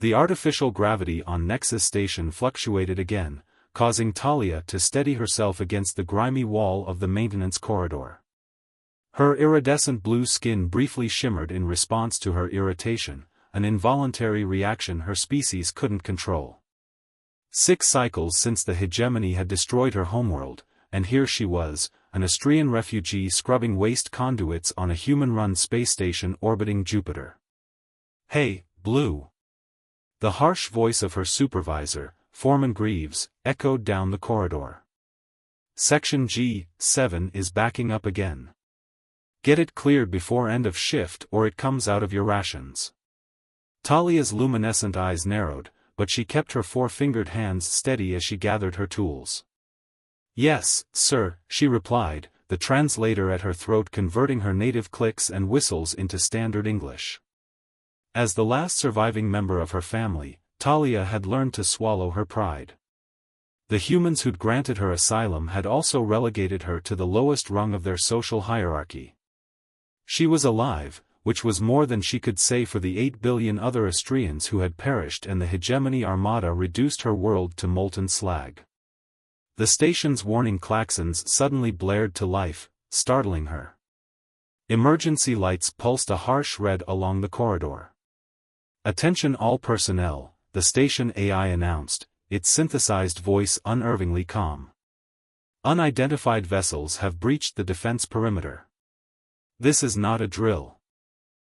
The artificial gravity on Nexus Station fluctuated again, causing Talia to steady herself against the grimy wall of the maintenance corridor. Her iridescent blue skin briefly shimmered in response to her irritation, an involuntary reaction her species couldn't control. 6 cycles since the hegemony had destroyed her homeworld, and here she was, an Astrian refugee scrubbing waste conduits on a human-run space station orbiting Jupiter. "Hey, Blue!" The harsh voice of her supervisor, Foreman Greaves, echoed down the corridor. "Section G7 is backing up again. Get it cleared before end of shift or it comes out of your rations." Talia's luminescent eyes narrowed, but she kept her 4-fingered hands steady as she gathered her tools. "Yes, sir," she replied, the translator at her throat converting her native clicks and whistles into standard English. As the last surviving member of her family, Talia had learned to swallow her pride. The humans who'd granted her asylum had also relegated her to the lowest rung of their social hierarchy. She was alive, which was more than she could say for the 8 billion other Astrians who had perished, and the hegemony armada reduced her world to molten slag. The station's warning klaxons suddenly blared to life, startling her. Emergency lights pulsed a harsh red along the corridor. "Attention all personnel," the station AI announced, its synthesized voice unnervingly calm. "Unidentified vessels have breached the defense perimeter. This is not a drill.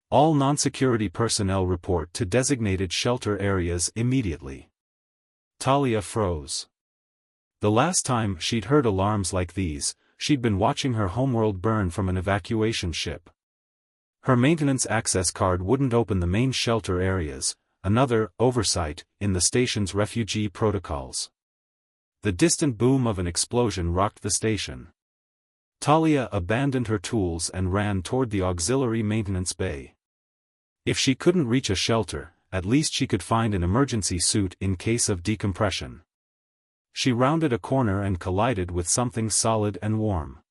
All non-security personnel report to designated shelter areas immediately." Talia froze. The last time she'd heard alarms like these, she'd been watching her homeworld burn from an evacuation ship. Her maintenance access card wouldn't open the main shelter areas, another oversight in the station's refugee protocols. The distant boom of an explosion rocked the station. Talia abandoned her tools and ran toward the auxiliary maintenance bay. If she couldn't reach a shelter, at least she could find an emergency suit in case of decompression. She rounded a corner and collided with something solid and warm.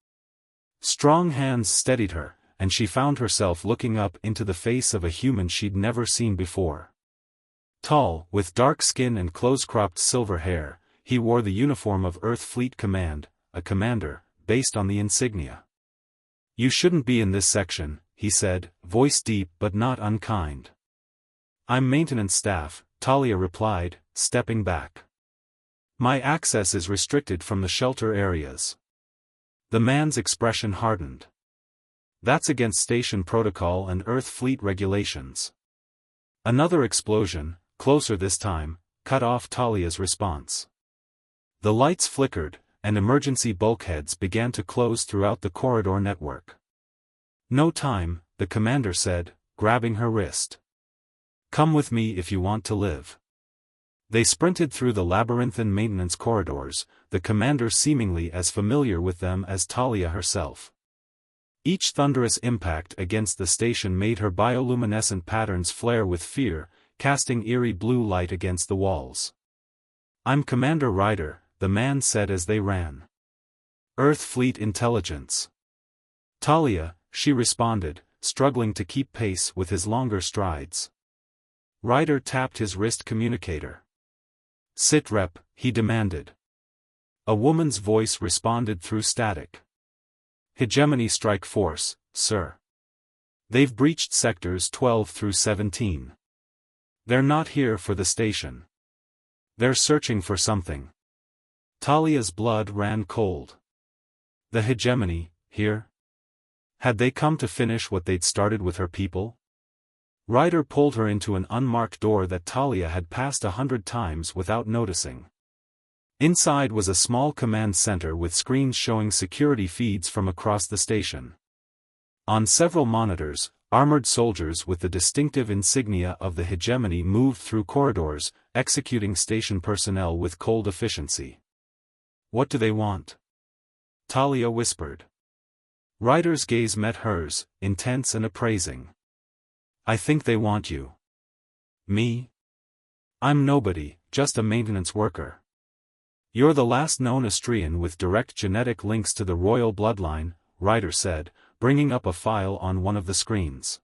Strong hands steadied her, and she found herself looking up into the face of a human she'd never seen before. Tall, with dark skin and close-cropped silver hair, he wore the uniform of Earth Fleet Command, a commander, based on the insignia. "You shouldn't be in this section," he said, voice deep but not unkind. "I'm maintenance staff," Talia replied, stepping back. "My access is restricted from the shelter areas." The man's expression hardened. "That's against station protocol and Earth Fleet regulations." Another explosion, closer this time, cut off Talia's response. The lights flickered, and emergency bulkheads began to close throughout the corridor network. "No time," the commander said, grabbing her wrist. "Come with me if you want to live." They sprinted through the labyrinthine maintenance corridors, the commander seemingly as familiar with them as Talia herself. Each thunderous impact against the station made her bioluminescent patterns flare with fear, casting eerie blue light against the walls. "I'm Commander Ryder," the man said as they ran. "Earth Fleet Intelligence." "Talia," she responded, struggling to keep pace with his longer strides. Ryder tapped his wrist communicator. "Sit rep," he demanded. A woman's voice responded through static. "Hegemony Strike Force, sir. They've breached sectors 12 through 17. They're not here for the station. They're searching for something." Talia's blood ran cold. The hegemony, here? Had they come to finish what they'd started with her people? Ryder pulled her into an unmarked door that Talia had passed 100 times without noticing. Inside was a small command center with screens showing security feeds from across the station. On several monitors, armored soldiers with the distinctive insignia of the hegemony moved through corridors, executing station personnel with cold efficiency. "What do they want?" Talia whispered. Ryder's gaze met hers, intense and appraising. "I think they want you." "Me? I'm nobody, just a maintenance worker." "You're the last known Astrian with direct genetic links to the royal bloodline," Ryder said, bringing up a file on one of the screens.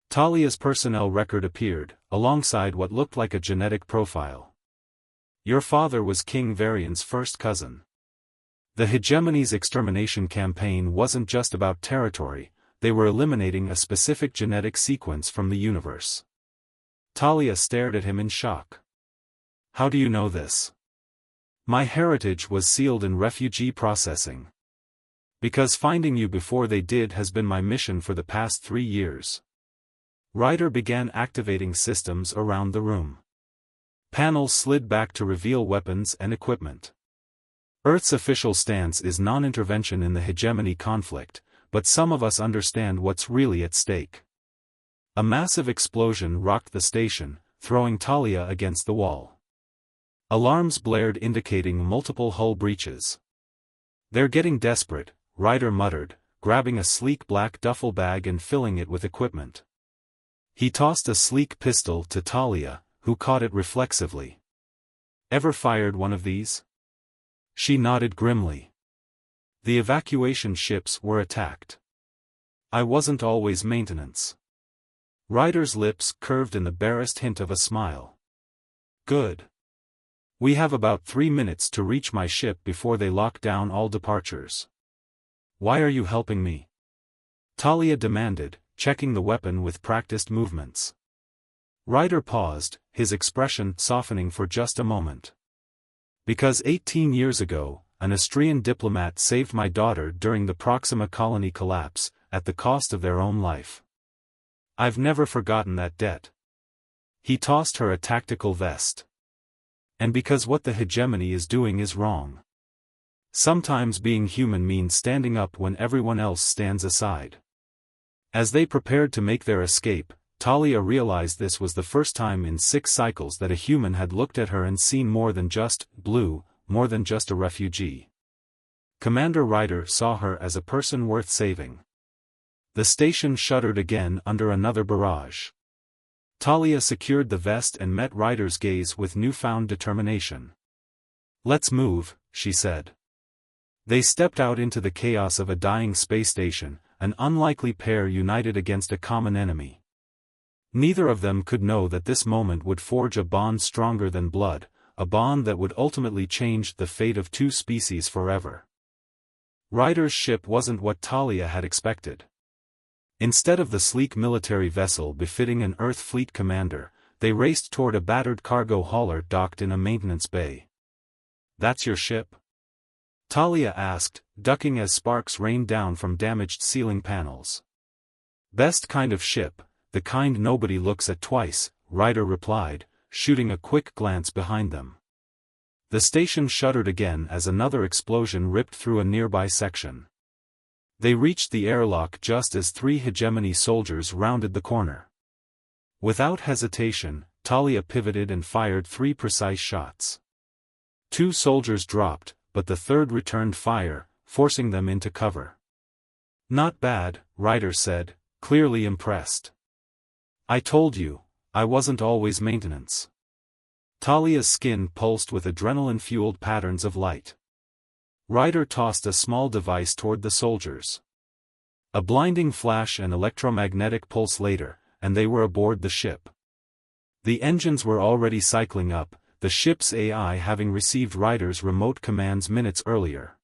Talia's personnel record appeared, alongside what looked like a genetic profile. Your father was King Varian's first cousin. The Hegemony's extermination campaign wasn't just about territory, they were eliminating a specific genetic sequence from the universe. Talia stared at him in shock. How do you know this? My heritage was sealed in refugee processing. Because finding you before they did has been my mission for the past 3 years. Ryder began activating systems around the room. Panels slid back to reveal weapons and equipment. Earth's official stance is non-intervention in the hegemony conflict, but some of us understand what's really at stake. A massive explosion rocked the station, throwing Talia against the wall. Alarms blared indicating multiple hull breaches. They're getting desperate, Ryder muttered, grabbing a sleek black duffel bag and filling it with equipment. He tossed a sleek pistol to Talia, who caught it reflexively. Ever fired one of these? She nodded grimly. The evacuation ships were attacked. I wasn't always maintenance. Ryder's lips curved in the barest hint of a smile. Good. We have about 3 minutes to reach my ship before they lock down all departures. Why are you helping me? Talia demanded, checking the weapon with practiced movements. Ryder paused, his expression softening for just a moment. Because 18 years ago, an Austrian diplomat saved my daughter during the Proxima colony collapse, at the cost of their own life. I've never forgotten that debt. He tossed her a tactical vest. And because what the hegemony is doing is wrong. Sometimes being human means standing up when everyone else stands aside. As they prepared to make their escape, Talia realized this was the first time in 6 cycles that a human had looked at her and seen more than just blue, more than just a refugee. Commander Ryder saw her as a person worth saving. The station shuddered again under another barrage. Talia secured the vest and met Ryder's gaze with newfound determination. Let's move, she said. They stepped out into the chaos of a dying space station, an unlikely pair united against a common enemy. Neither of them could know that this moment would forge a bond stronger than blood, a bond that would ultimately change the fate of 2 species forever. Ryder's ship wasn't what Talia had expected. Instead of the sleek military vessel befitting an Earth fleet commander, they raced toward a battered cargo hauler docked in a maintenance bay. That's your ship? Talia asked, ducking as sparks rained down from damaged ceiling panels. Best kind of ship, the kind nobody looks at twice, Ryder replied, shooting a quick glance behind them. The station shuddered again as another explosion ripped through a nearby section. They reached the airlock just as 3 hegemony soldiers rounded the corner. Without hesitation, Talia pivoted and fired 3 precise shots. 2 soldiers dropped, but the third returned fire, forcing them into cover. Not bad, Ryder said, clearly impressed. I told you, I wasn't always maintenance. Talia's skin pulsed with adrenaline-fueled patterns of light. Ryder tossed a small device toward the soldiers. A blinding flash and electromagnetic pulse later, and they were aboard the ship. The engines were already cycling up, the ship's AI having received Ryder's remote commands minutes earlier.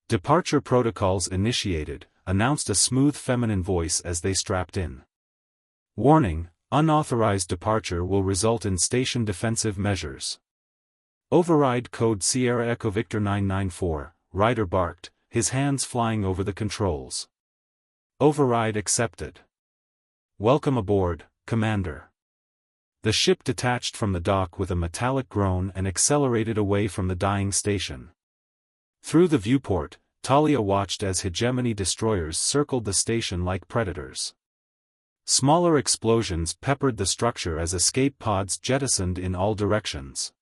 Departure protocols initiated, announced a smooth feminine voice as they strapped in. Warning, unauthorized departure will result in station defensive measures. Override code Sierra Echo Victor 994, Ryder barked, his hands flying over the controls. Override accepted. Welcome aboard, Commander. The ship detached from the dock with a metallic groan and accelerated away from the dying station. Through the viewport, Talia watched as hegemony destroyers circled the station like predators. Smaller explosions peppered the structure as escape pods jettisoned in all directions.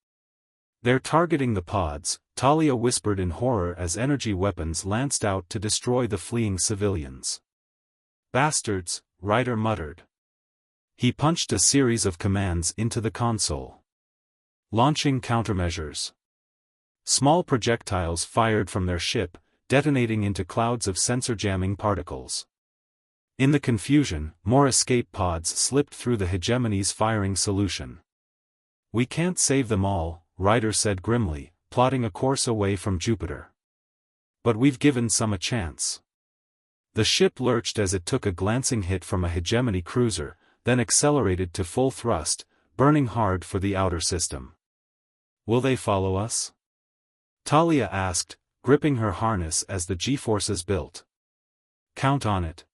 They're targeting the pods, Talia whispered in horror as energy weapons lanced out to destroy the fleeing civilians. Bastards, Ryder muttered. He punched a series of commands into the console. Launching countermeasures. Small projectiles fired from their ship, detonating into clouds of sensor-jamming particles. In the confusion, more escape pods slipped through the hegemony's firing solution. "We can't save them all," Ryder said grimly, plotting a course away from Jupiter. "But we've given some a chance." The ship lurched as it took a glancing hit from a hegemony cruiser, then accelerated to full thrust, burning hard for the outer system. "Will they follow us?" Talia asked, gripping her harness as the G-forces built. "Count on it."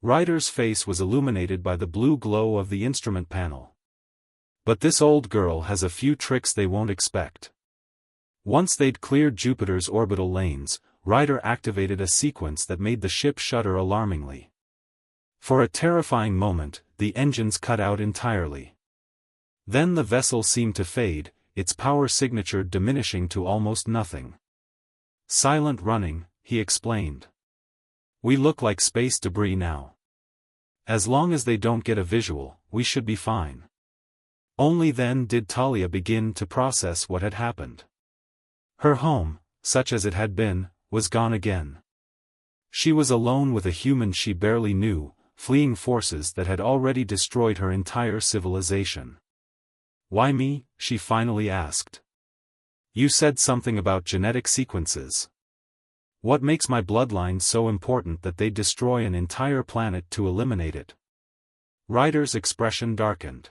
Ryder's face was illuminated by the blue glow of the instrument panel. "But this old girl has a few tricks they won't expect." Once they'd cleared Jupiter's orbital lanes, Ryder activated a sequence that made the ship shudder alarmingly. For a terrifying moment, the engines cut out entirely. Then the vessel seemed to fade, its power signature diminishing to almost nothing. "Silent running," he explained. "We look like space debris now. As long as they don't get a visual, we should be fine." Only then did Talia begin to process what had happened. Her home, such as it had been, was gone again. She was alone with a human she barely knew, fleeing forces that had already destroyed her entire civilization. "Why me?" she finally asked. "You said something about genetic sequences. What makes my bloodline so important that they'd destroy an entire planet to eliminate it?" Ryder's expression darkened.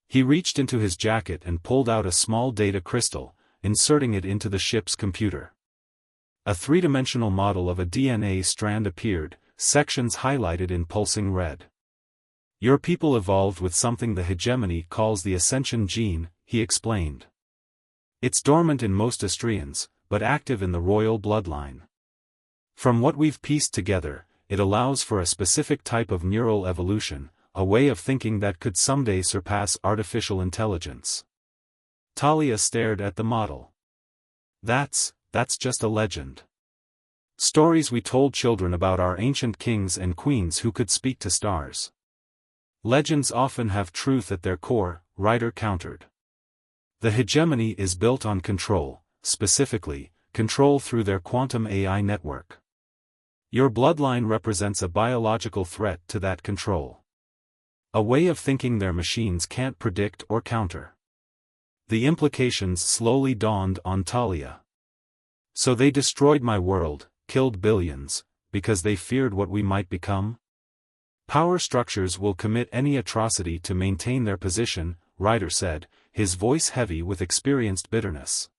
He reached into his jacket and pulled out a small data crystal, inserting it into the ship's computer. A three-dimensional model of a DNA strand appeared, sections highlighted in pulsing red. "Your people evolved with something the hegemony calls the ascension gene," he explained. "It's dormant in most Astrians, but active in the royal bloodline. From what we've pieced together, it allows for a specific type of neural evolution, a way of thinking that could someday surpass artificial intelligence." Talia stared at the model. That's just a legend. Stories we told children about our ancient kings and queens who could speak to stars. Legends often have truth at their core," Ryder countered. "The hegemony is built on control, specifically, control through their quantum AI network. Your bloodline represents a biological threat to that control. A way of thinking their machines can't predict or counter." The implications slowly dawned on Talia. "So they destroyed my world, killed billions, because they feared what we might become? Power structures will commit any atrocity to maintain their position," Ryder said, his voice heavy with experienced bitterness.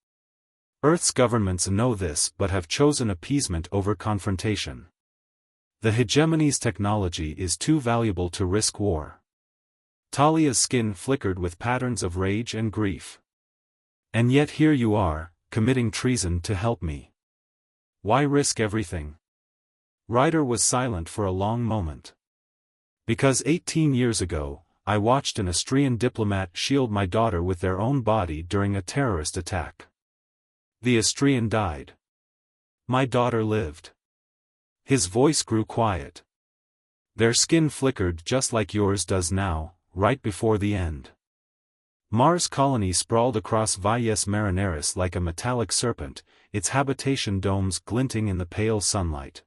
"Earth's governments know this but have chosen appeasement over confrontation. The hegemony's technology is too valuable to risk war." Talia's skin flickered with patterns of rage and grief. "And yet here you are, committing treason to help me. Why risk everything?" Ryder was silent for a long moment. "Because 18 years ago, I watched an Austrian diplomat shield my daughter with their own body during a terrorist attack. The Austrian died. My daughter lived." His voice grew quiet. "Their skin flickered just like yours does now, right before the end. Mars' colony sprawled across Valles Marineris like a metallic serpent, its habitation domes glinting in the pale sunlight.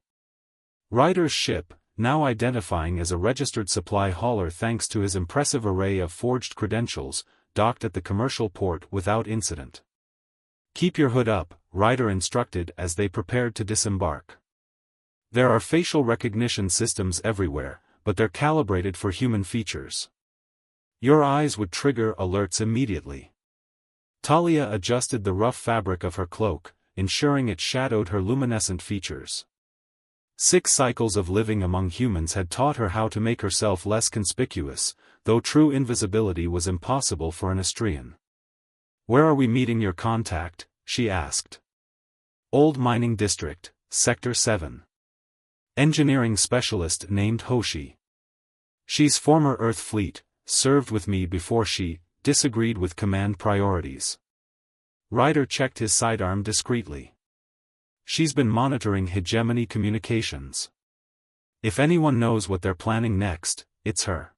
Ryder's ship, now identifying as a registered supply hauler thanks to his impressive array of forged credentials, docked at the commercial port without incident. "Keep your hood up," Ryder instructed as they prepared to disembark. "There are facial recognition systems everywhere, but they're calibrated for human features. Your eyes would trigger alerts immediately." Talia adjusted the rough fabric of her cloak, ensuring it shadowed her luminescent features. 6 cycles of living among humans had taught her how to make herself less conspicuous, though true invisibility was impossible for an Austrian. "Where are we meeting your contact?" she asked. "Old Mining District, Sector 7. Engineering specialist named Hoshi. She's former Earth fleet, served with me before she disagreed with command priorities." Ryder checked his sidearm discreetly. "She's been monitoring hegemony communications. If anyone knows what they're planning next, it's her."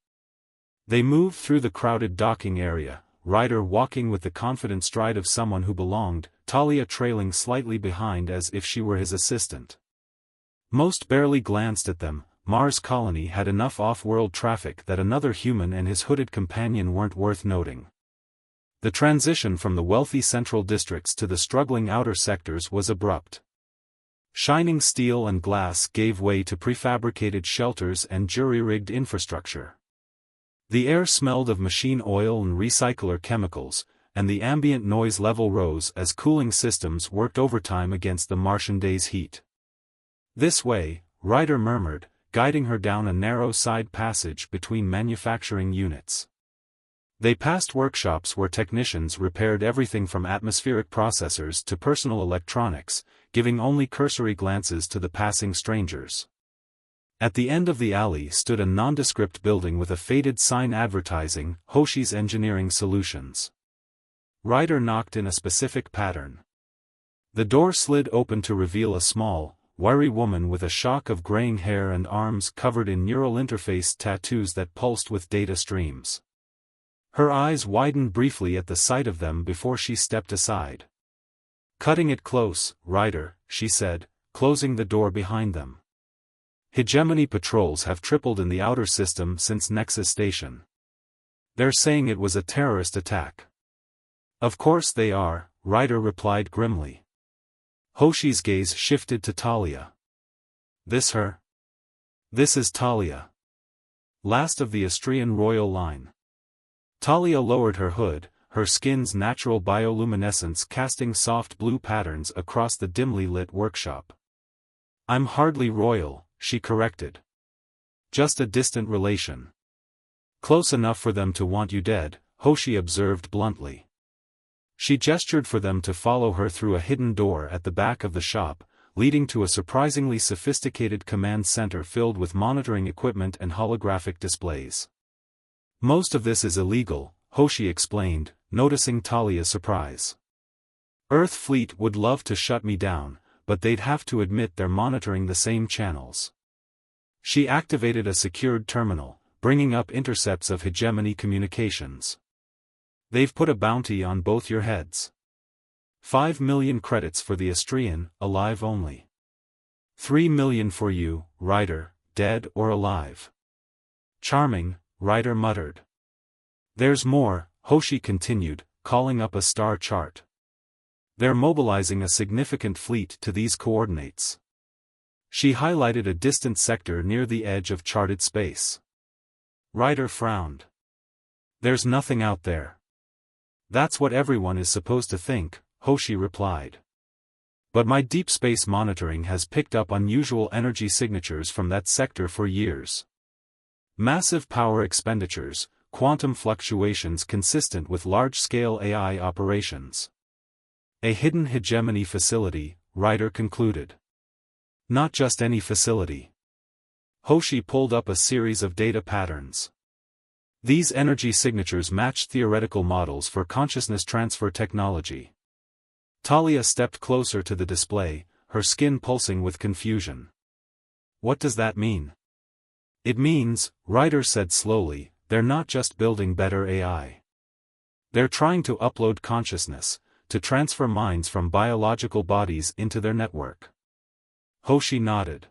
They moved through the crowded docking area, Ryder walking with the confident stride of someone who belonged, Talia trailing slightly behind as if she were his assistant. Most barely glanced at them, Mars' colony had enough off-world traffic that another human and his hooded companion weren't worth noting. The transition from the wealthy central districts to the struggling outer sectors was abrupt. Shining steel and glass gave way to prefabricated shelters and jury-rigged infrastructure. The air smelled of machine oil and recycler chemicals, and the ambient noise level rose as cooling systems worked overtime against the Martian day's heat. "This way," Ryder murmured, guiding her down a narrow side passage between manufacturing units. They passed workshops where technicians repaired everything from atmospheric processors to personal electronics, giving only cursory glances to the passing strangers. At the end of the alley stood a nondescript building with a faded sign advertising Hoshi's Engineering Solutions. Ryder knocked in a specific pattern. The door slid open to reveal a small, wiry woman with a shock of graying hair and arms covered in neural interface tattoos that pulsed with data streams. Her eyes widened briefly at the sight of them before she stepped aside. "Cutting it close, Ryder," she said, closing the door behind them. "Hegemony patrols have tripled in the outer system since Nexus Station. They're saying it was a terrorist attack." "Of course they are," Ryder replied grimly. Hoshi's gaze shifted to Talia. "This her?" "This is Talia. Last of the Astrian royal line." Talia lowered her hood, her skin's natural bioluminescence casting soft blue patterns across the dimly lit workshop. "I'm hardly royal," she corrected. "Just a distant relation." "Close enough for them to want you dead," Hoshi observed bluntly. She gestured for them to follow her through a hidden door at the back of the shop, leading to a surprisingly sophisticated command center filled with monitoring equipment and holographic displays. "Most of this is illegal," Hoshi explained, noticing Talia's surprise. "Earth fleet would love to shut me down, but they'd have to admit they're monitoring the same channels." She activated a secured terminal, bringing up intercepts of hegemony communications. "They've put a bounty on both your heads. 5 million credits for the Astrian, alive only. 3 million for you, Ryder, dead or alive." "Charming," Ryder muttered. "There's more," Hoshi continued, calling up a star chart. "They're mobilizing a significant fleet to these coordinates." She highlighted a distant sector near the edge of charted space. Ryder frowned. "There's nothing out there." "That's what everyone is supposed to think," Hoshi replied. "But my deep space monitoring has picked up unusual energy signatures from that sector for years. Massive power expenditures, quantum fluctuations consistent with large-scale AI operations. A hidden hegemony facility," Ryder concluded. "Not just any facility." Hoshi pulled up a series of data patterns. These energy signatures matched theoretical models for consciousness transfer technology. Talia stepped closer to the display, her skin pulsing with confusion. "What does that mean?" "It means," Ryder said slowly, "they're not just building better AI. They're trying to upload consciousness, to transfer minds from biological bodies into their network." Hoshi nodded.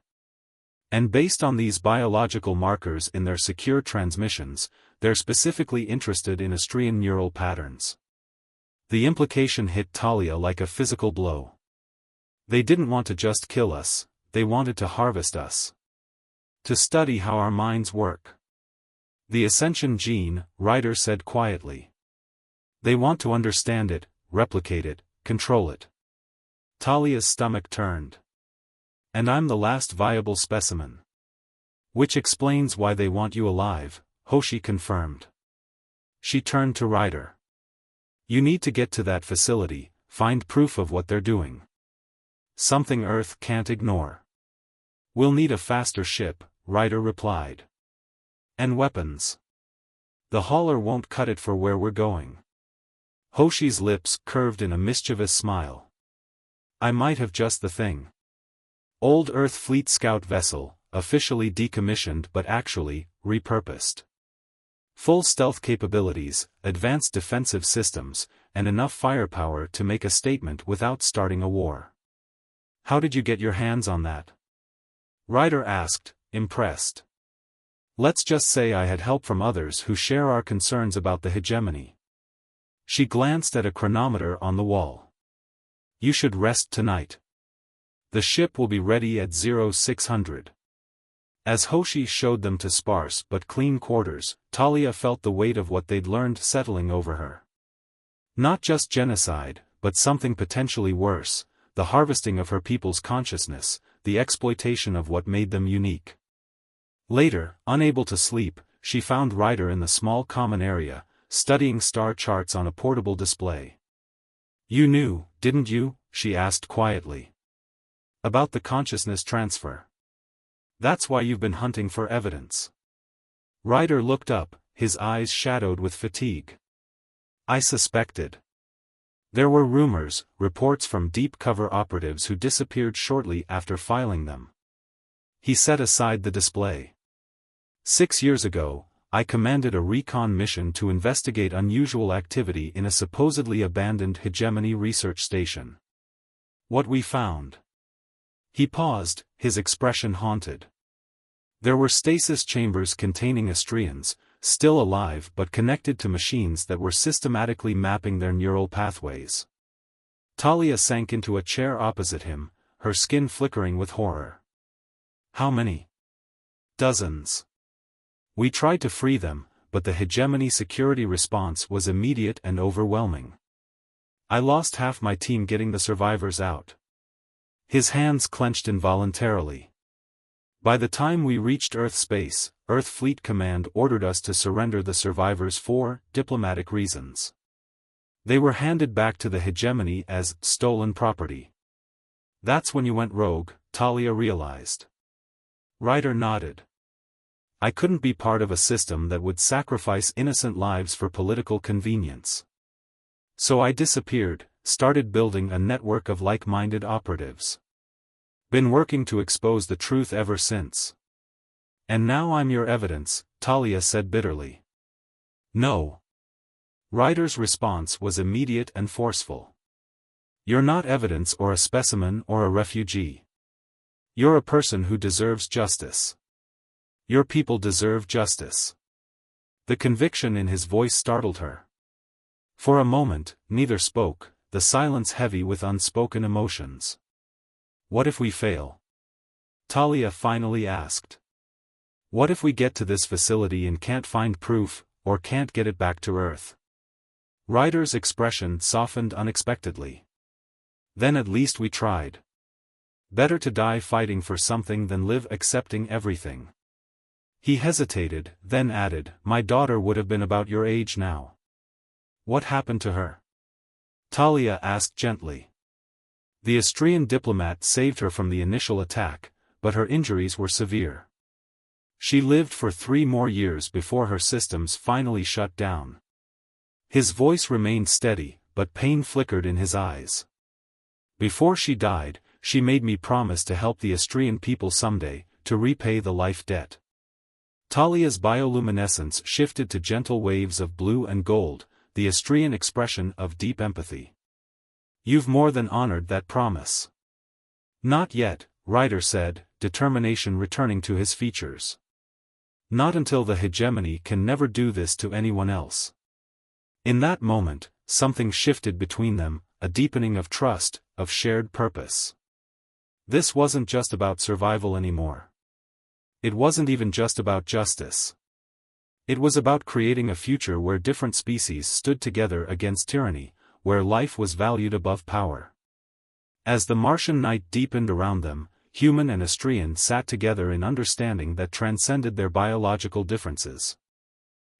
"And based on these biological markers in their secure transmissions, they're specifically interested in Astrian neural patterns." The implication hit Talia like a physical blow. "They didn't want to just kill us, they wanted to harvest us. To study how our minds work. The ascension gene," Ryder said quietly. "They want to understand it, replicate it, control it." Talia's stomach turned. "And I'm the last viable specimen." "Which explains why they want you alive," Hoshi confirmed. She turned to Ryder. "You need to get to that facility, find proof of what they're doing. Something Earth can't ignore." "We'll need a faster ship," Ryder replied. "And weapons. The hauler won't cut it for where we're going." Hoshi's lips curved in a mischievous smile. "I might have just the thing. Old Earth Fleet scout vessel, officially decommissioned but actually, repurposed. Full stealth capabilities, advanced defensive systems, and enough firepower to make a statement without starting a war." "How did you get your hands on that?" Ryder asked, impressed. Let's just say I had help from others who share our concerns about the hegemony. She glanced at a chronometer on the wall. You should rest tonight. The ship will be ready at 0600. As Hoshi showed them to sparse but clean quarters, Talia felt the weight of what they'd learned settling over her. Not just genocide, but something potentially worse, the harvesting of her people's consciousness, the exploitation of what made them unique. Later, unable to sleep, she found Ryder in the small common area, studying star charts on a portable display. You knew, didn't you? She asked quietly. About the consciousness transfer. That's why you've been hunting for evidence. Ryder looked up, his eyes shadowed with fatigue. I suspected. There were rumors, reports from deep-cover operatives who disappeared shortly after filing them. He set aside the display. 6 years ago, I commanded a recon mission to investigate unusual activity in a supposedly abandoned hegemony research station. What we found. He paused, his expression haunted. There were stasis chambers containing Astrians, still alive but connected to machines that were systematically mapping their neural pathways. Talia sank into a chair opposite him, her skin flickering with horror. How many? Dozens. We tried to free them, but the hegemony security response was immediate and overwhelming. I lost half my team getting the survivors out. His hands clenched involuntarily. By the time we reached Earth space, Earth Fleet Command ordered us to surrender the survivors for diplomatic reasons. They were handed back to the hegemony as stolen property. That's when you went rogue, Talia realized. Ryder nodded. I couldn't be part of a system that would sacrifice innocent lives for political convenience. So I disappeared, started building a network of like-minded operatives. Been working to expose the truth ever since. And now I'm your evidence, Talia said bitterly. No. Ryder's response was immediate and forceful. You're not evidence or a specimen or a refugee. You're a person who deserves justice. Your people deserve justice. The conviction in his voice startled her. For a moment, neither spoke, the silence heavy with unspoken emotions. What if we fail? Talia finally asked. What if we get to this facility and can't find proof, or can't get it back to Earth? Ryder's expression softened unexpectedly. Then at least we tried. Better to die fighting for something than live accepting everything. He hesitated, then added, my daughter would have been about your age now. What happened to her? Talia asked gently. The Astrian diplomat saved her from the initial attack, but her injuries were severe. She lived for 3 more years before her systems finally shut down. His voice remained steady, but pain flickered in his eyes. Before she died, she made me promise to help the Astrian people someday, to repay the life debt. Talia's bioluminescence shifted to gentle waves of blue and gold, the Astrian expression of deep empathy. You've more than honored that promise. Not yet, Ryder said, determination returning to his features. Not until the hegemony can never do this to anyone else. In that moment, something shifted between them, a deepening of trust, of shared purpose. This wasn't just about survival anymore. It wasn't even just about justice. It was about creating a future where different species stood together against tyranny, where life was valued above power. As the Martian night deepened around them, human and Astrian sat together in understanding that transcended their biological differences.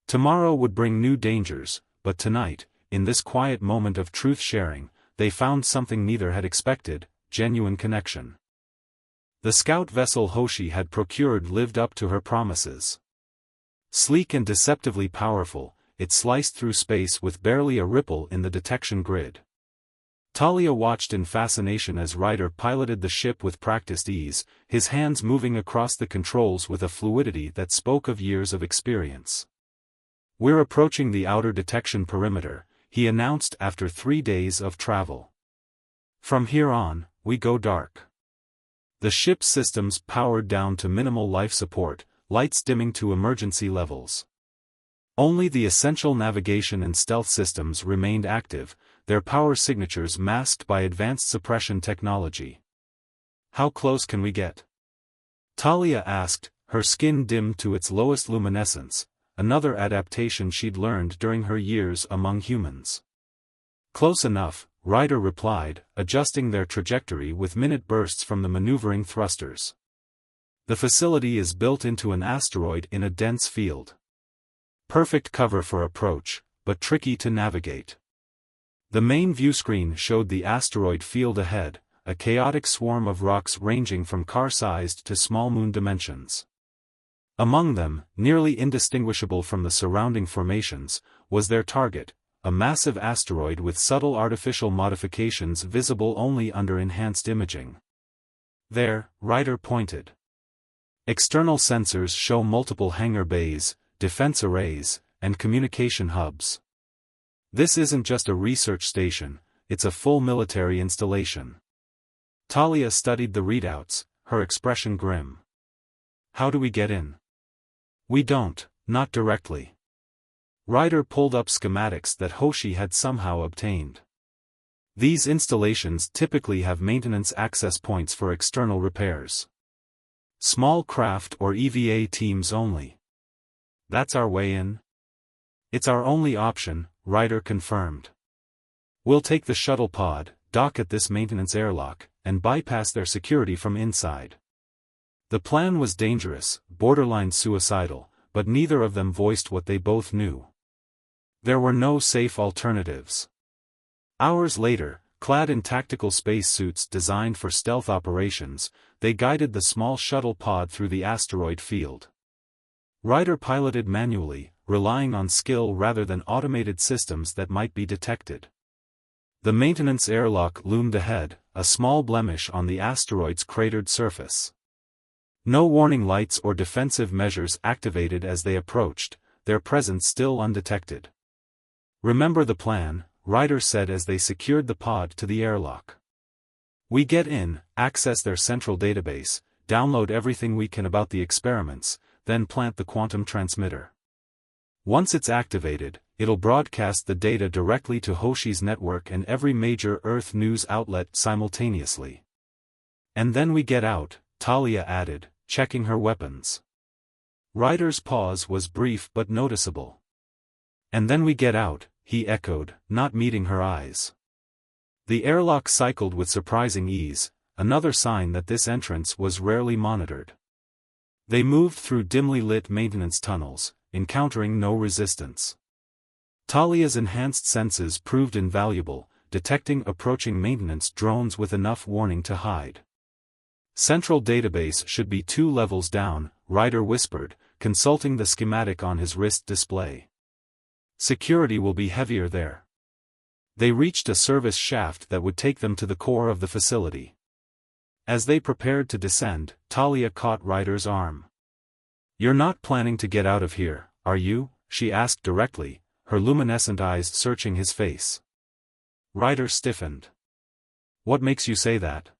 Tomorrow would bring new dangers, but tonight, in this quiet moment of truth-sharing, they found something neither had expected, genuine connection. The scout vessel Hoshi had procured lived up to her promises. Sleek and deceptively powerful, it sliced through space with barely a ripple in the detection grid. Talia watched in fascination as Ryder piloted the ship with practiced ease, his hands moving across the controls with a fluidity that spoke of years of experience. We're approaching the outer detection perimeter, he announced after 3 days of travel. From here on, we go dark. The ship's systems powered down to minimal life support, lights dimming to emergency levels. Only the essential navigation and stealth systems remained active, their power signatures masked by advanced suppression technology. "How close can we get?" Talia asked, her skin dimmed to its lowest luminescence, another adaptation she'd learned during her years among humans. "Close enough," Ryder replied, adjusting their trajectory with minute bursts from the maneuvering thrusters. "The facility is built into an asteroid in a dense field. Perfect cover for approach, but tricky to navigate." The main viewscreen showed the asteroid field ahead, a chaotic swarm of rocks ranging from car-sized to small moon dimensions. Among them, nearly indistinguishable from the surrounding formations, was their target, a massive asteroid with subtle artificial modifications visible only under enhanced imaging. "There," Ryder pointed. "External sensors show multiple hangar bays, defense arrays, and communication hubs. This isn't just a research station, it's a full military installation." Talia studied the readouts, her expression grim. "How do we get in?" "We don't, not directly." Ryder pulled up schematics that Hoshi had somehow obtained. "These installations typically have maintenance access points for external repairs. Small craft or EVA teams only." "That's our way in?" "It's our only option," Ryder confirmed. "We'll take the shuttle pod, dock at this maintenance airlock, and bypass their security from inside." The plan was dangerous, borderline suicidal, but neither of them voiced what they both knew. There were no safe alternatives. Hours later, clad in tactical space suits designed for stealth operations, they guided the small shuttle pod through the asteroid field. Ryder piloted manually, relying on skill rather than automated systems that might be detected. The maintenance airlock loomed ahead, a small blemish on the asteroid's cratered surface. No warning lights or defensive measures activated as they approached, their presence still undetected. "Remember the plan," Ryder said as they secured the pod to the airlock. "We get in, access their central database, download everything we can about the experiments, then plant the quantum transmitter. Once it's activated, it'll broadcast the data directly to Hoshi's network and every major Earth news outlet simultaneously. And then we get out," Talia added, checking her weapons. Ryder's pause was brief but noticeable. "And then we get out," he echoed, not meeting her eyes. The airlock cycled with surprising ease, another sign that this entrance was rarely monitored. They moved through dimly lit maintenance tunnels, encountering no resistance. Talia's enhanced senses proved invaluable, detecting approaching maintenance drones with enough warning to hide. "Central database should be 2 levels down," Ryder whispered, consulting the schematic on his wrist display. "Security will be heavier there." They reached a service shaft that would take them to the core of the facility. As they prepared to descend, Talia caught Ryder's arm. "You're not planning to get out of here, are you?" she asked directly, her luminescent eyes searching his face. Ryder stiffened. "What makes you say that?"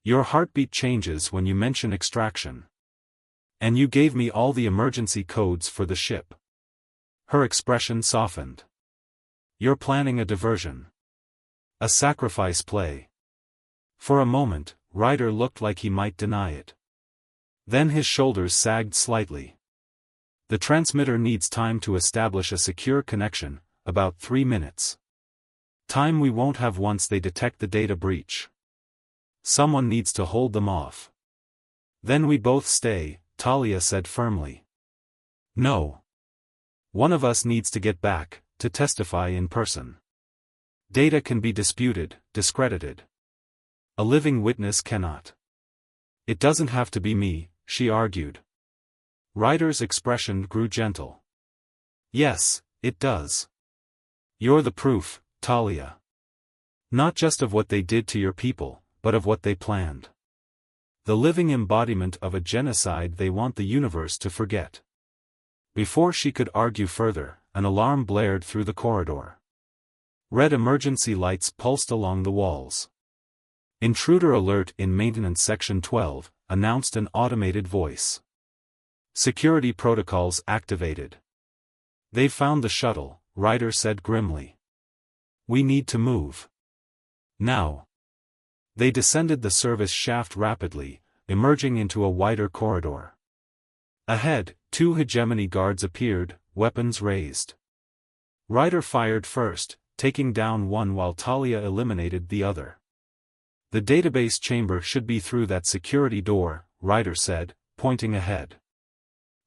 "Your heartbeat changes when you mention extraction. And you gave me all the emergency codes for the ship." Her expression softened. "You're planning a diversion. A sacrifice play." For a moment, Ryder looked like he might deny it. Then his shoulders sagged slightly. "The transmitter needs time to establish a secure connection, about 3 minutes. Time we won't have once they detect the data breach. Someone needs to hold them off." "Then we both stay," Talia said firmly. "No. One of us needs to get back, to testify in person. Data can be disputed, discredited. A living witness cannot." "It doesn't have to be me," she argued. Ryder's expression grew gentle. "Yes, it does. You're the proof, Talia. Not just of what they did to your people, but of what they planned. The living embodiment of a genocide they want the universe to forget." Before she could argue further, an alarm blared through the corridor. Red emergency lights pulsed along the walls. Intruder alert in Maintenance Section 12, announced an automated voice. Security protocols activated. They've found the shuttle, Ryder said grimly. We need to move. Now. They descended the service shaft rapidly, emerging into a wider corridor. Ahead, 2 hegemony guards appeared, weapons raised. Ryder fired first, taking down one while Talia eliminated the other. The database chamber should be through that security door, Ryder said, pointing ahead.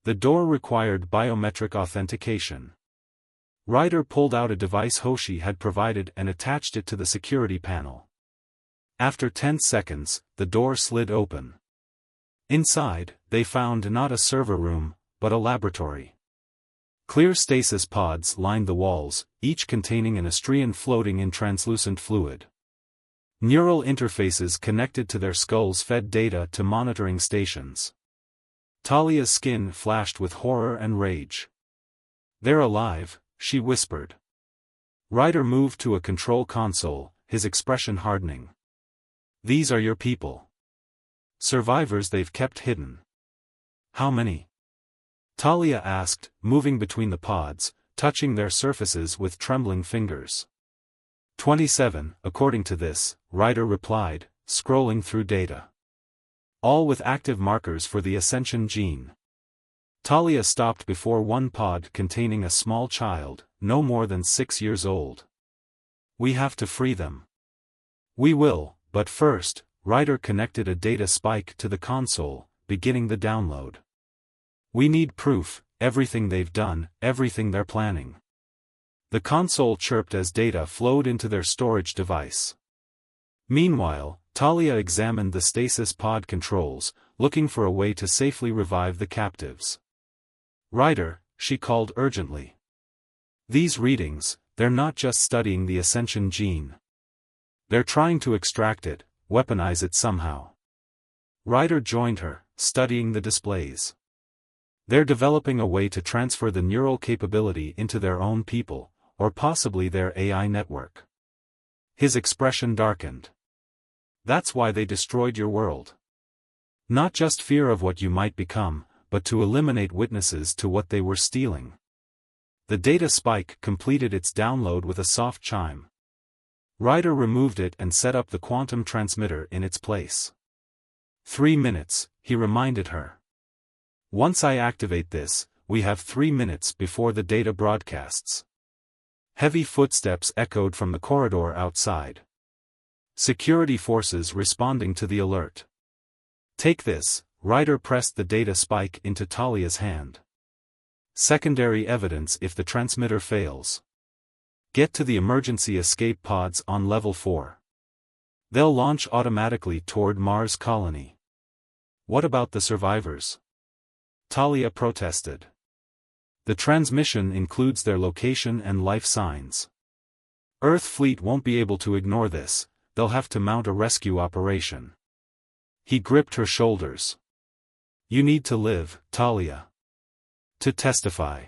The door required biometric authentication. Ryder pulled out a device Hoshi had provided and attached it to the security panel. After 10 seconds, the door slid open. Inside, they found not a server room, but a laboratory. Clear stasis pods lined the walls, each containing an Astrian floating in translucent fluid. Neural interfaces connected to their skulls fed data to monitoring stations. Talia's skin flashed with horror and rage. They're alive, she whispered. Ryder moved to a control console, his expression hardening. These are your people. Survivors they've kept hidden. How many? Talia asked, moving between the pods, touching their surfaces with trembling fingers. 27, according to this, Ryder replied, scrolling through data. All with active markers for the Ascension gene. Talia stopped before one pod containing a small child, no more than 6 years old. We have to free them. We will, but first, Ryder connected a data spike to the console, beginning the download. We need proof, everything they've done, everything they're planning. The console chirped as data flowed into their storage device. Meanwhile, Talia examined the stasis pod controls, looking for a way to safely revive the captives. Ryder, she called urgently. These readings, they're not just studying the Ascension gene. They're trying to extract it, weaponize it somehow. Ryder joined her, studying the displays. They're developing a way to transfer the neural capability into their own people, or possibly their AI network. His expression darkened. That's why they destroyed your world. Not just fear of what you might become, but to eliminate witnesses to what they were stealing. The data spike completed its download with a soft chime. Ryder removed it and set up the quantum transmitter in its place. 3 minutes, he reminded her. Once I activate this, we have 3 minutes before the data broadcasts. Heavy footsteps echoed from the corridor outside. Security forces responding to the alert. Take this, Ryder pressed the data spike into Talia's hand. Secondary evidence if the transmitter fails. Get to the emergency escape pods on level 4. They'll launch automatically toward Mars colony. What about the survivors? Talia protested. The transmission includes their location and life signs. Earth fleet won't be able to ignore this, they'll have to mount a rescue operation. He gripped her shoulders. You need to live, Talia. To testify.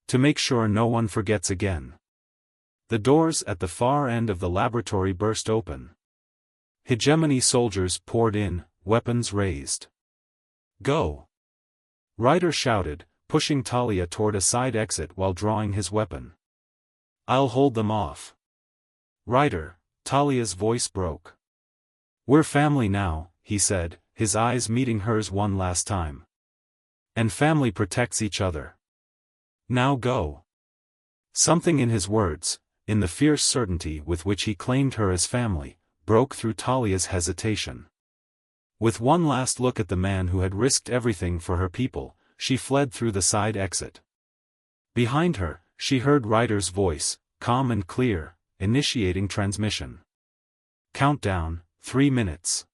To make sure no one forgets again. The doors at the far end of the laboratory burst open. Hegemony soldiers poured in, weapons raised. Go! Ryder shouted, pushing Talia toward a side exit while drawing his weapon. I'll hold them off. Ryder, Talia's voice broke. We're family now, he said, his eyes meeting hers one last time. And family protects each other. Now go. Something in his words, in the fierce certainty with which he claimed her as family, broke through Talia's hesitation. With one last look at the man who had risked everything for her people, she fled through the side exit. Behind her, she heard Ryder's voice, calm and clear, initiating transmission. Countdown, 3 minutes.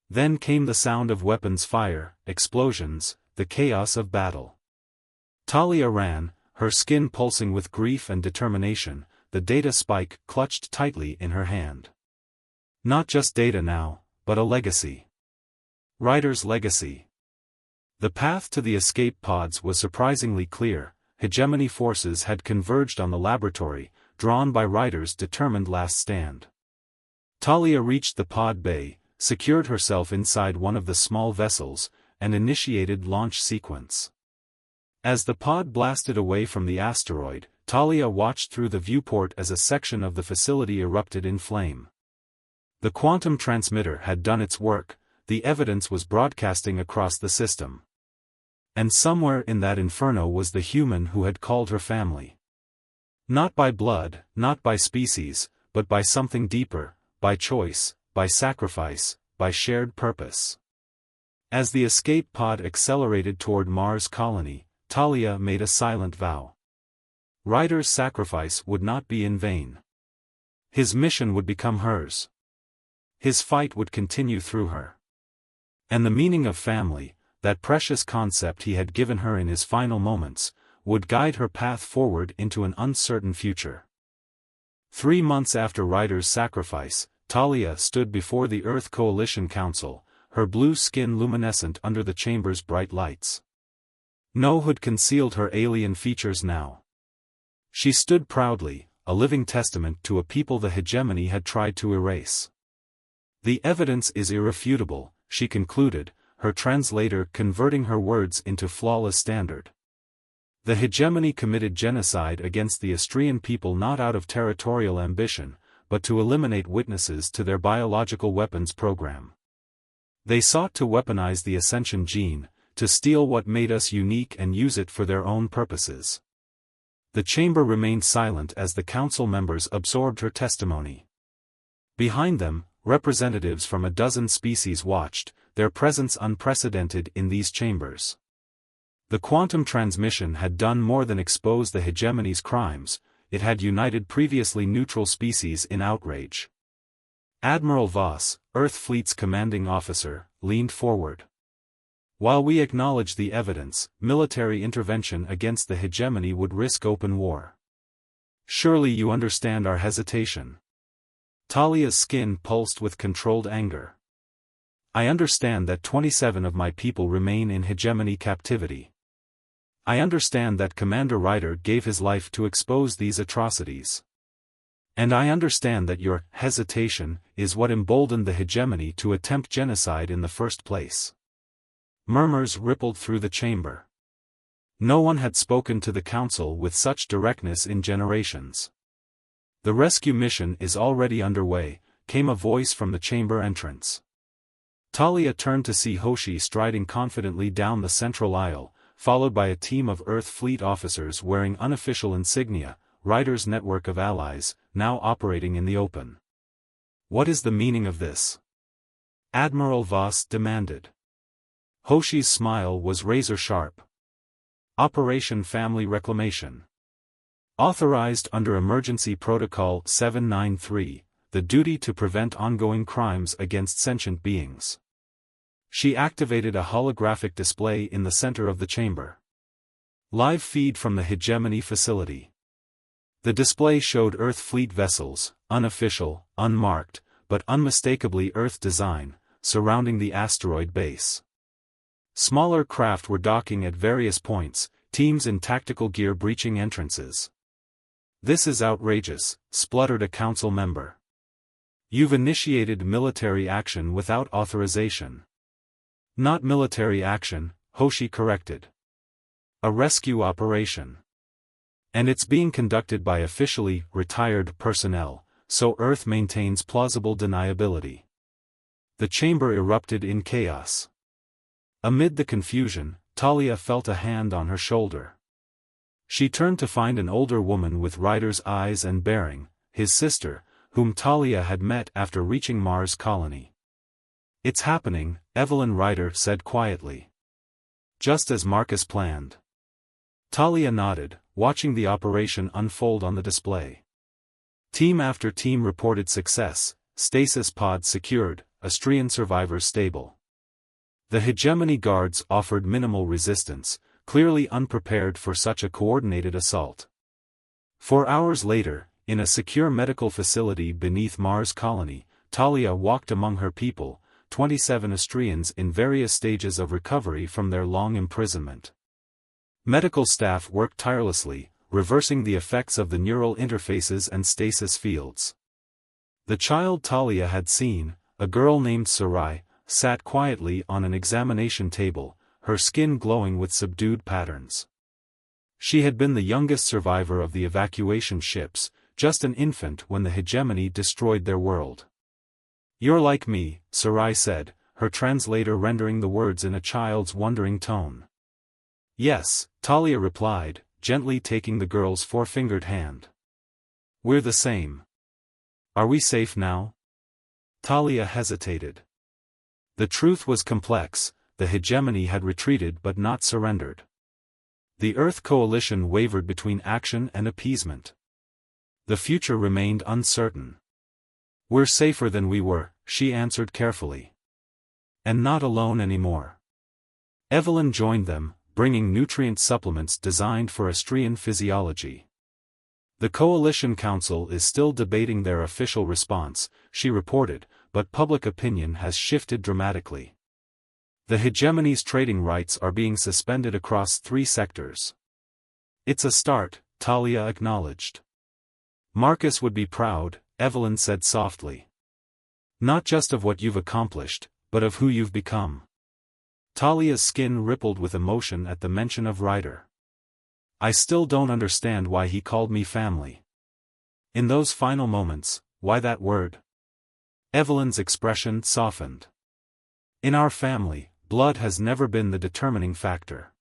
Then came the sound of weapons fire, explosions, the chaos of battle. Talia ran, her skin pulsing with grief and determination, the data spike clutched tightly in her hand. Not just data now, but a legacy. Ryder's legacy. The path to the escape pods was surprisingly clear. Hegemony forces had converged on the laboratory, drawn by Ryder's determined last stand. Talia reached the pod bay, secured herself inside one of the small vessels, and initiated launch sequence. As the pod blasted away from the asteroid, Talia watched through the viewport as a section of the facility erupted in flame. The quantum transmitter had done its work, the evidence was broadcasting across the system. And somewhere in that inferno was the human who had called her family. Not by blood, not by species, but by something deeper, by choice, by sacrifice, by shared purpose. As the escape pod accelerated toward Mars' colony, Talia made a silent vow. Ryder's sacrifice would not be in vain. His mission would become hers. His fight would continue through her. And the meaning of family, that precious concept he had given her in his final moments, would guide her path forward into an uncertain future. 3 months after Ryder's sacrifice, Talia stood before the Earth Coalition Council, her blue skin luminescent under the chamber's bright lights. No hood concealed her alien features now. She stood proudly, a living testament to a people the hegemony had tried to erase. The evidence is irrefutable, she concluded, her translator converting her words into flawless standard. The hegemony committed genocide against the Astrian people not out of territorial ambition, but to eliminate witnesses to their biological weapons program. They sought to weaponize the ascension gene, to steal what made us unique and use it for their own purposes. The chamber remained silent as the council members absorbed her testimony. Behind them, representatives from a dozen species watched, their presence unprecedented in these chambers. The quantum transmission had done more than expose the hegemony's crimes, it had united previously neutral species in outrage. Admiral Voss, Earth Fleet's commanding officer, leaned forward. While we acknowledge the evidence, military intervention against the hegemony would risk open war. Surely you understand our hesitation. Talia's skin pulsed with controlled anger. I understand that 27 of my people remain in hegemony captivity. I understand that Commander Ryder gave his life to expose these atrocities. And I understand that your hesitation is what emboldened the hegemony to attempt genocide in the first place. Murmurs rippled through the chamber. No one had spoken to the council with such directness in generations. The rescue mission is already underway, came a voice from the chamber entrance. Talia turned to see Hoshi striding confidently down the central aisle, followed by a team of Earth Fleet officers wearing unofficial insignia, Ryder's network of allies, now operating in the open. What is the meaning of this? Admiral Voss demanded. Hoshi's smile was razor-sharp. Operation Family Reclamation. Authorized under Emergency Protocol 793, the duty to prevent ongoing crimes against sentient beings. She activated a holographic display in the center of the chamber. Live feed from the hegemony facility. The display showed Earth Fleet vessels, unofficial, unmarked, but unmistakably Earth design, surrounding the asteroid base. Smaller craft were docking at various points, teams in tactical gear breaching entrances. This is outrageous, spluttered a council member. You've initiated military action without authorization. Not military action, Hoshi corrected. A rescue operation. And it's being conducted by officially retired personnel, so Earth maintains plausible deniability. The chamber erupted in chaos. Amid the confusion, Talia felt a hand on her shoulder. She turned to find an older woman with Ryder's eyes and bearing, his sister, whom Talia had met after reaching Mars' colony. It's happening, Evelyn Ryder said quietly. Just as Marcus planned. Talia nodded, watching the operation unfold on the display. Team after team reported success, stasis pods secured, Astrian survivors stable. The hegemony guards offered minimal resistance, clearly unprepared for such a coordinated assault. 4 hours later, in a secure medical facility beneath Mars' colony, Talia walked among her people, 27 Astrians in various stages of recovery from their long imprisonment. Medical staff worked tirelessly, reversing the effects of the neural interfaces and stasis fields. The child Talia had seen, a girl named Sarai, sat quietly on an examination table, her skin glowing with subdued patterns. She had been the youngest survivor of the evacuation ships, just an infant when the hegemony destroyed their world. "You're like me," Sarai said, her translator rendering the words in a child's wondering tone. "Yes," Talia replied, gently taking the girl's four-fingered hand. "We're the same. Are we safe now?" Talia hesitated. The truth was complex, the hegemony had retreated but not surrendered. The Earth coalition wavered between action and appeasement. The future remained uncertain. "We're safer than we were," she answered carefully. "And not alone anymore." Evelyn joined them, bringing nutrient supplements designed for Astrian physiology. "The Coalition Council is still debating their official response," she reported, "but public opinion has shifted dramatically. The hegemony's trading rights are being suspended across 3 sectors." "It's a start," Talia acknowledged. "Marcus would be proud," Evelyn said softly. "Not just of what you've accomplished, but of who you've become." Talia's skin rippled with emotion at the mention of Ryder. "I still don't understand why he called me family. In those final moments, why that word?" Evelyn's expression softened. "In our family, blood has never been the determining factor.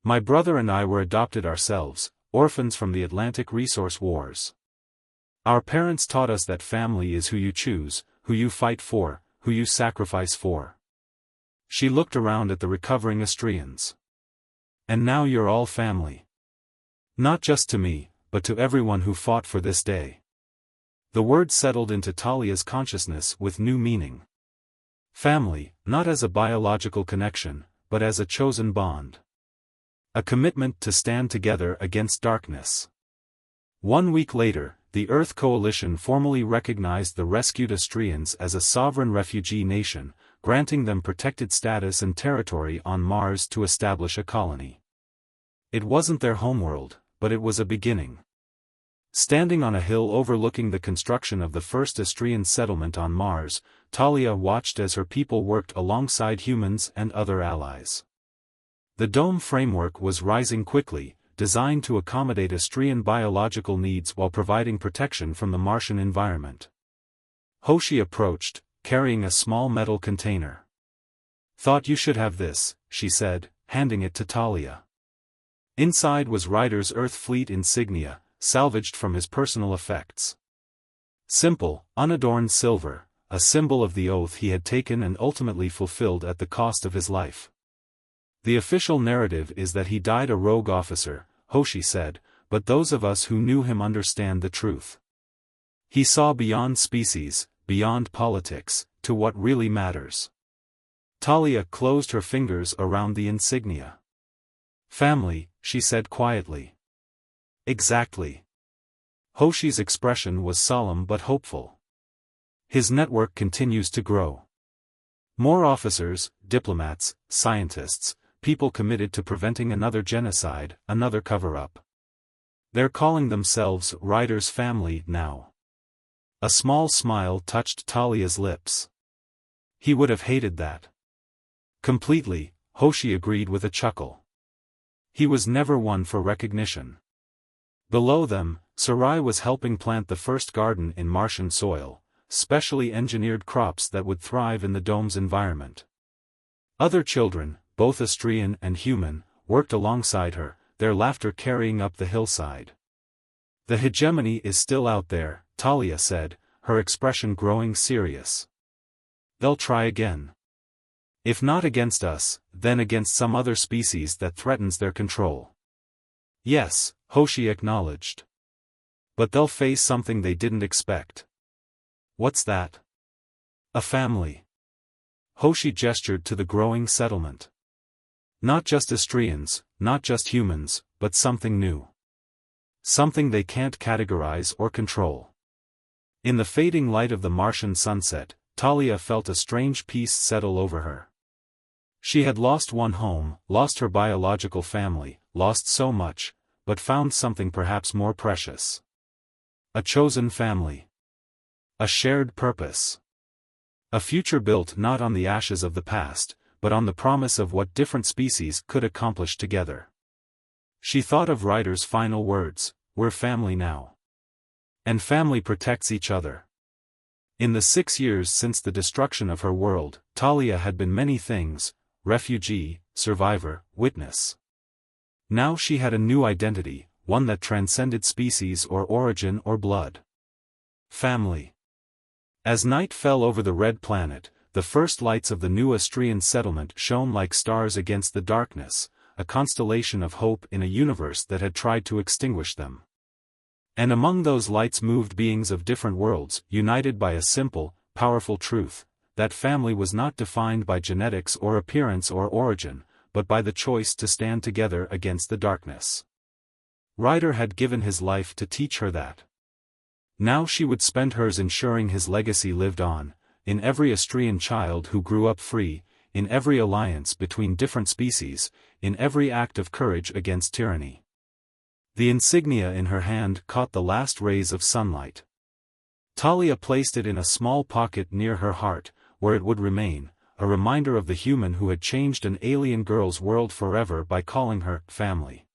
My brother and I were adopted ourselves, orphans from the Atlantic resource wars. Our parents taught us that family is who you choose, who you fight for, who you sacrifice for." She looked around at the recovering Astrians. "And now you're all family. Not just to me, but to everyone who fought for this day." The word settled into Talia's consciousness with new meaning. Family, not as a biological connection, but as a chosen bond. A commitment to stand together against darkness. 1 week later, the Earth Coalition formally recognized the rescued Astrians as a sovereign refugee nation, granting them protected status and territory on Mars to establish a colony. It wasn't their homeworld, but it was a beginning. Standing on a hill overlooking the construction of the first Astrian settlement on Mars, Talia watched as her people worked alongside humans and other allies. The dome framework was rising quickly, designed to accommodate Astrian biological needs while providing protection from the Martian environment. Hoshi approached, carrying a small metal container. "Thought you should have this," she said, handing it to Talia. Inside was Ryder's Earth Fleet insignia, salvaged from his personal effects. Simple, unadorned silver, a symbol of the oath he had taken and ultimately fulfilled at the cost of his life. "The official narrative is that he died a rogue officer," Hoshi said, "but those of us who knew him understand the truth. He saw beyond species, beyond politics, to what really matters." Talia closed her fingers around the insignia. "Family," she said quietly. "Exactly." Hoshi's expression was solemn but hopeful. "His network continues to grow. More officers, diplomats, scientists, people committed to preventing another genocide, another cover-up. They're calling themselves Ryder's family now." A small smile touched Talia's lips. "He would have hated that." "Completely," Hoshi agreed with a chuckle. "He was never one for recognition." Below them, Sarai was helping plant the first garden in Martian soil, specially engineered crops that would thrive in the dome's environment. Other children, both Astrian and human, worked alongside her, their laughter carrying up the hillside. "The hegemony is still out there," Talia said, her expression growing serious. "They'll try again. If not against us, then against some other species that threatens their control." "Yes," Hoshi acknowledged. "But they'll face something they didn't expect." "What's that?" "A family." Hoshi gestured to the growing settlement. "Not just Astrians, not just humans, but something new. Something they can't categorize or control." In the fading light of the Martian sunset, Talia felt a strange peace settle over her. She had lost one home, lost her biological family, lost so much, but found something perhaps more precious. A chosen family. A shared purpose. A future built not on the ashes of the past, but on the promise of what different species could accomplish together. She thought of Ryder's final words, "We're family now. And family protects each other." In the 6 years since the destruction of her world, Talia had been many things: refugee, survivor, witness. Now she had a new identity, one that transcended species or origin or blood. Family. As night fell over the red planet, the first lights of the new Astrian settlement shone like stars against the darkness, a constellation of hope in a universe that had tried to extinguish them. And among those lights moved beings of different worlds, united by a simple, powerful truth, that family was not defined by genetics or appearance or origin, but by the choice to stand together against the darkness. Ryder had given his life to teach her that. Now she would spend hers ensuring his legacy lived on, in every Astrian child who grew up free, in every alliance between different species, in every act of courage against tyranny. The insignia in her hand caught the last rays of sunlight. Talia placed it in a small pocket near her heart, where it would remain, a reminder of the human who had changed an alien girl's world forever by calling her family.